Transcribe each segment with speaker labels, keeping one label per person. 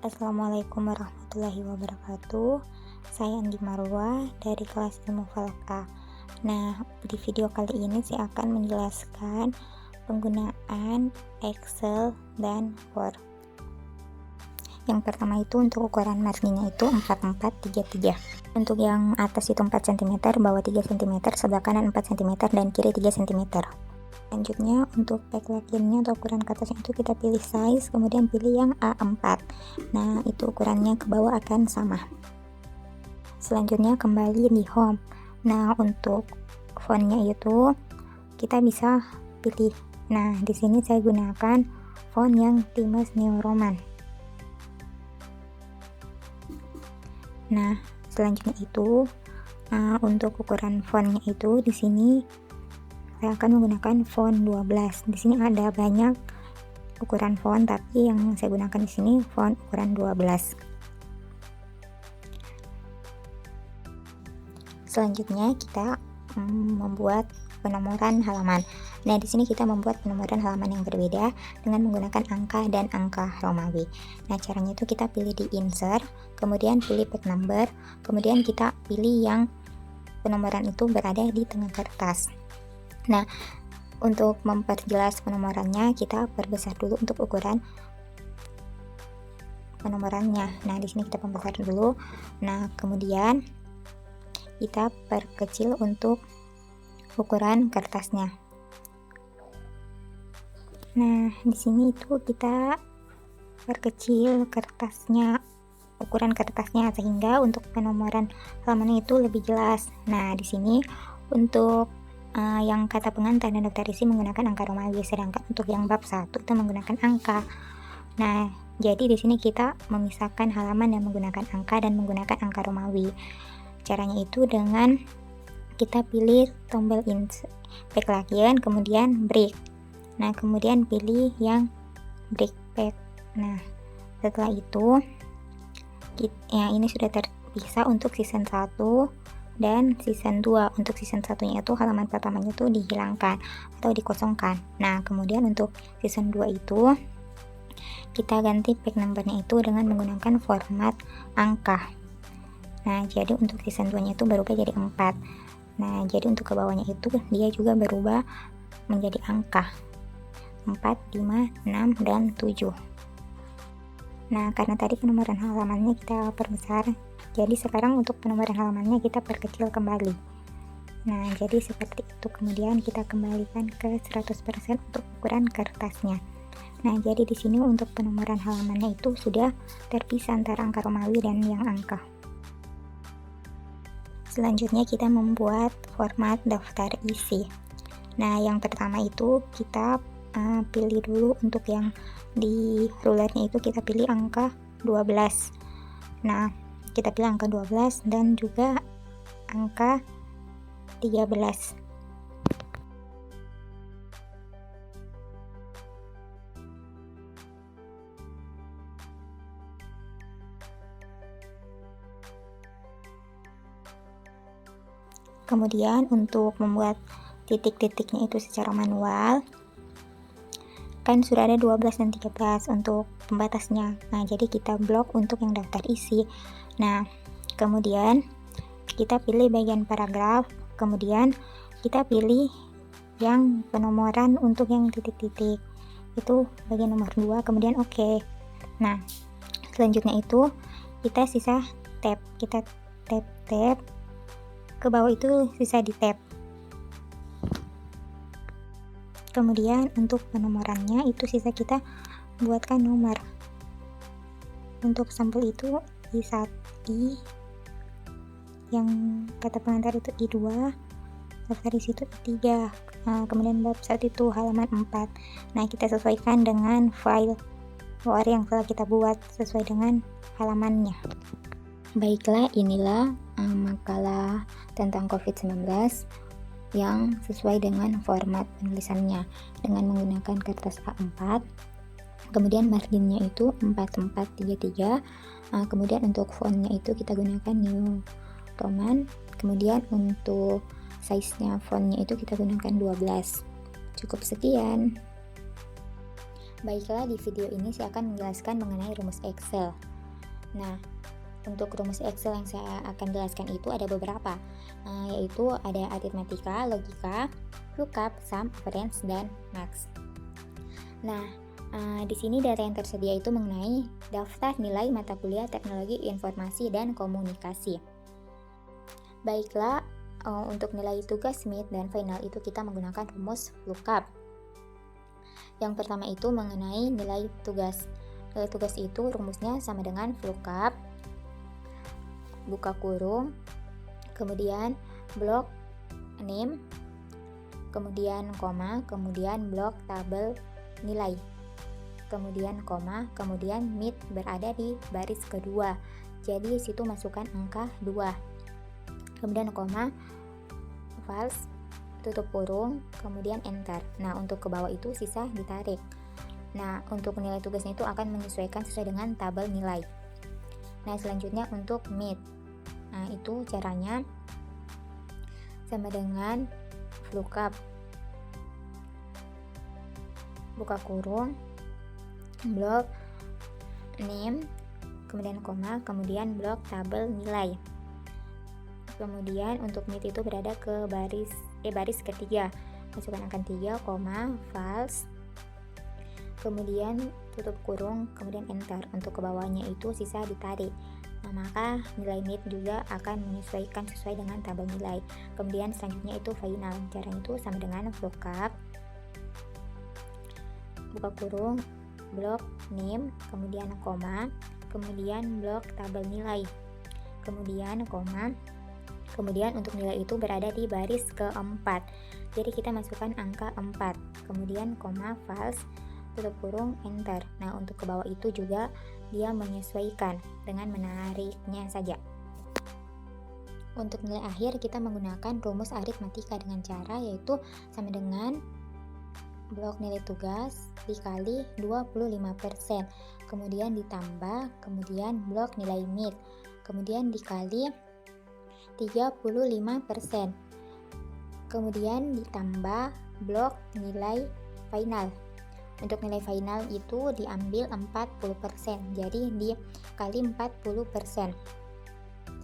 Speaker 1: Assalamualaikum warahmatullahi wabarakatuh. Saya Andi Marwa dari kelas Ilmu Falak A. Nah, di video kali ini saya akan menjelaskan penggunaan Excel dan Word. Yang pertama itu untuk ukuran marginnya itu 4433. Untuk yang atas itu 4 cm, bawah 3 cm, sebelah kanan 4 cm, dan kiri 3 cm. Selanjutnya untuk backlight-nya atau ukuran kertasnya itu kita pilih size, kemudian pilih yang A4. Nah, itu ukurannya ke bawah akan sama. Selanjutnya kembali di home. Nah, untuk fontnya itu kita bisa pilih. Nah, di sini saya gunakan font yang Times New Roman. Nah, selanjutnya itu untuk ukuran fontnya itu di sini saya akan menggunakan font 12. Di sini ada banyak ukuran font, tapi yang saya gunakan di sini font ukuran 12. Selanjutnya kita membuat penomoran halaman. Nah, di sini kita membuat penomoran halaman yang berbeda dengan menggunakan angka dan angka Romawi. Nah, caranya itu kita pilih di insert, kemudian pilih page number, kemudian kita pilih yang penomoran itu berada di tengah kertas. Nah, untuk memperjelas penomorannya kita perbesar dulu untuk ukuran penomorannya. Nah, di sini kita perbesar dulu. Nah, kemudian kita perkecil untuk ukuran kertasnya. Nah, di sini itu kita perkecil kertasnya, ukuran kertasnya, sehingga untuk penomoran halaman itu lebih jelas. Nah, di sini untuk yang kata pengantar dan daftar isi menggunakan angka Romawi, sedangkan untuk yang bab 1 itu menggunakan angka. Nah, jadi di sini kita memisahkan halaman yang menggunakan angka dan menggunakan angka Romawi. Caranya itu dengan kita pilih tombol backlight, kemudian break. Nah, kemudian pilih yang break back. Nah, setelah itu ini sudah terpisah untuk season 1 dan season 2. Untuk season 1-nya itu halaman pertamanya itu dihilangkan atau dikosongkan. Nah, kemudian untuk season 2 itu kita ganti page numbernya itu dengan menggunakan format angka. Nah, jadi untuk season 2-nya itu berubah jadi 4. Nah, jadi untuk ke bawahnya itu dia juga berubah menjadi angka 4, 5, 6, dan 7. Nah, karena tadi penomoran halamannya kita perbesar, jadi sekarang untuk penomoran halamannya kita perkecil kembali. Nah, jadi seperti itu. Kemudian kita kembalikan ke 100% untuk ukuran kertasnya. Nah, jadi di sini untuk penomoran halamannya itu sudah terpisah antara angka Romawi dan yang angka. Selanjutnya kita membuat format daftar isi. Nah, yang pertama itu kita pilih dulu untuk yang di rulernya itu kita pilih angka 12. Nah, kita pilih angka 12 dan juga angka 13. Kemudian untuk membuat titik-titiknya itu secara manual, kan sudah ada 12 dan 13 untuk pembatasnya. Nah, jadi kita blok untuk yang daftar isi. Nah, kemudian kita pilih bagian paragraf, kemudian kita pilih yang penomoran untuk yang titik-titik. Itu bagian nomor 2, kemudian oke. Nah, selanjutnya itu kita sisa tab. Kita tab ke bawah itu sisa di tab. Kemudian untuk penomorannya itu sisa kita buatkan nomor. Untuk sampel itu I1, yang kata pengantar itu I2, daftar isi itu I3, kemudian bab 1 itu halaman 4. Nah, kita sesuaikan dengan file OR yang telah kita buat sesuai dengan halamannya. Baiklah, inilah makalah tentang COVID-19 yang sesuai dengan format penulisannya dengan menggunakan kertas A4. Kemudian marginnya itu 4433. Kemudian untuk fontnya itu kita gunakan New Roman. Kemudian untuk size-nya fontnya itu kita gunakan 12. Cukup sekian. Baiklah, di video ini saya akan menjelaskan mengenai rumus Excel. Nah, untuk rumus Excel yang saya akan jelaskan itu ada beberapa, yaitu ada aritmatika, logika, lookup, sum, average, dan max. Nah, di sini data yang tersedia itu mengenai daftar nilai mata kuliah Teknologi Informasi dan Komunikasi. Baiklah, untuk nilai tugas mid dan final itu kita menggunakan rumus lookup. Yang pertama itu mengenai nilai tugas. Nilai tugas itu rumusnya sama dengan lookup, buka kurung, kemudian blok name, kemudian koma, kemudian blok tabel nilai, kemudian koma, kemudian mid berada di baris kedua, jadi situ masukkan angka 2, kemudian koma, false, tutup kurung, kemudian enter. Nah, untuk ke bawah itu sisa ditarik. Nah, untuk nilai tugasnya itu akan menyesuaikan sesuai dengan tabel nilai. Nah, selanjutnya untuk mid. Nah, itu caranya sama dengan lookup, buka kurung, blok name, kemudian koma, kemudian blok tabel nilai. Kemudian untuk mid itu berada ke baris ketiga, masukkan angka 3, koma, false, kemudian tutup kurung, kemudian enter. Untuk ke bawahnya itu sisa ditarik. Nah, maka nilai mid juga akan menyesuaikan sesuai dengan tabel nilai. Kemudian selanjutnya itu final. Caranya itu sama dengan lookup, buka kurung, blok name, kemudian koma, kemudian blok tabel nilai, kemudian koma, kemudian untuk nilai itu berada di baris keempat, jadi kita masukkan angka 4, kemudian koma, false, tutup kurung, enter. Nah, untuk ke bawah itu juga dia menyesuaikan dengan menariknya saja. Untuk nilai akhir kita menggunakan rumus aritmatika dengan cara yaitu sama dengan blok nilai tugas dikali 25%, kemudian ditambah, kemudian blok nilai mid, kemudian dikali 35%, kemudian ditambah blok nilai final. Untuk nilai final itu diambil 40%, jadi dikali 40%,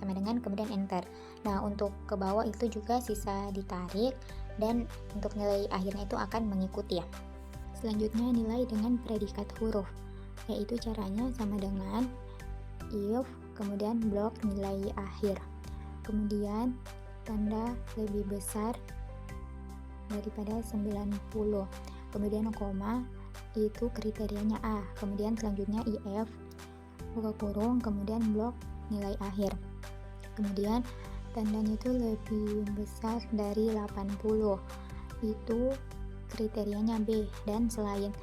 Speaker 1: sama dengan kemudian enter. Nah, untuk ke bawah itu juga sisa ditarik, dan untuk nilai akhirnya itu akan mengikuti ya. Selanjutnya nilai dengan predikat huruf, yaitu caranya sama dengan if, kemudian blok nilai akhir, kemudian tanda lebih besar daripada 90, kemudian koma, itu kriterianya A, kemudian selanjutnya if, buka kurung, kemudian blok nilai akhir, kemudian tandanya itu lebih besar dari 80, itu kriterianya B, dan selain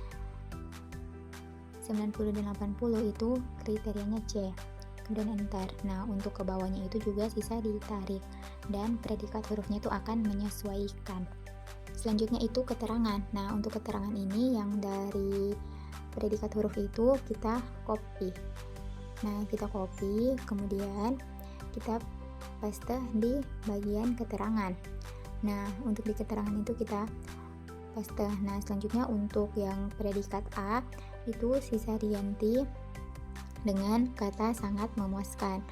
Speaker 1: 90 dan 80 itu kriterianya C, kemudian enter. Nah, untuk ke bawahnya itu juga sisa ditarik, dan predikat hurufnya itu akan menyesuaikan. Selanjutnya itu keterangan. Nah, untuk keterangan ini yang dari predikat huruf itu kita copy. Nah, kita copy, kemudian kita paste di bagian keterangan. Nah, untuk di keterangan itu kita paste. Nah, selanjutnya untuk yang predikat A itu sisa diganti dengan kata sangat memuaskan,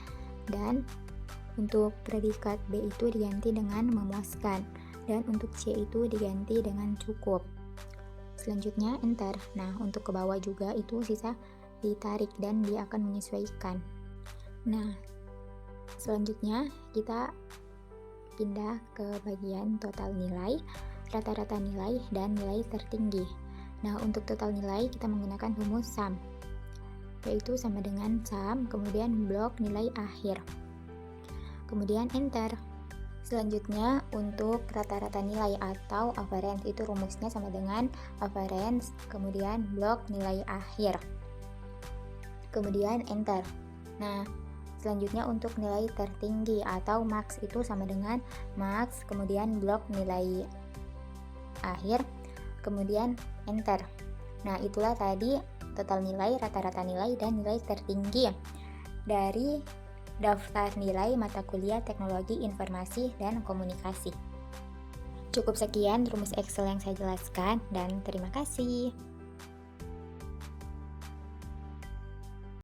Speaker 1: dan untuk predikat B itu diganti dengan memuaskan, dan untuk C itu diganti dengan cukup. Selanjutnya enter. Nah, untuk ke bawah juga itu sisa ditarik dan dia akan menyesuaikan. Nah, selanjutnya kita pindah ke bagian total nilai, rata-rata nilai, dan nilai tertinggi. Nah, untuk total nilai kita menggunakan rumus sum, yaitu sama dengan sum, kemudian blok nilai akhir, kemudian enter. Selanjutnya untuk rata-rata nilai atau average itu rumusnya sama dengan average, kemudian blok nilai akhir, kemudian enter. Nah, selanjutnya untuk nilai tertinggi atau max itu sama dengan max, kemudian blok nilai akhir, kemudian enter. Nah, itulah tadi total nilai, rata-rata nilai, dan nilai tertinggi dari daftar nilai mata kuliah Teknologi Informasi dan Komunikasi. Cukup sekian rumus Excel yang saya jelaskan, dan terima kasih.